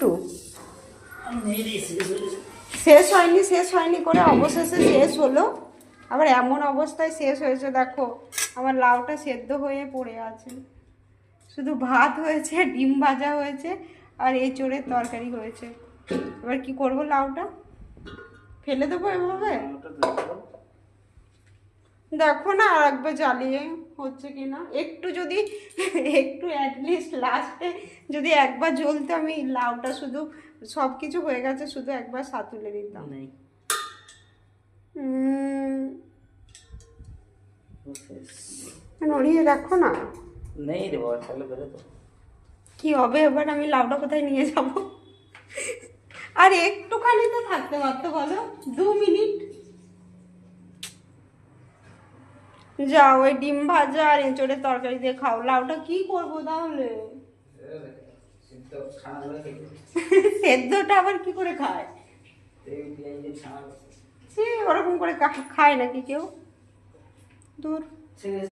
একটু? শেষ হয়নি করে অবশেষে শেষ হলো। আবার এমন অবস্থায় শেষ হয়েছে, দেখো আমার লাউটা সেদ্ধ হয়ে পড়ে আছে। শুধু ভাত হয়েছে, ডিম ভাজা হয়েছে, আর এঁচোড়ের তরকারি হয়েছে। এবার কি করব, লাউটা ফেলে দেবো এভাবে? দেখো না আর একবার জ্বালিয়ে হচ্ছে কি না। একটু যদি একটু অ্যাটলিস্ট লাস্টে যদি একবার জ্বলতে, আমি লাউটা শুধু, সব কিছু হয়ে গেছে, শুধু একবার সাতুলে দিতাম। নড়িয়ে দেখো না। নেই রে বাবা, তাহলে বেরো তো। কি হবে এবার, আমি লাউটা কোথায় নিয়ে যাব? আর একটুখানি তো থাকতে পারতো, বলো 2 মিনিট। যাও ওই ডিম ভাজা আর এঁচোড়ের তরকারি দিয়ে খাও। লাউটা কি করবো তাহলে? সেদ্ধটা আবার কি করে খায়? ওরকম করে খায় নাকি কেউ? দূর।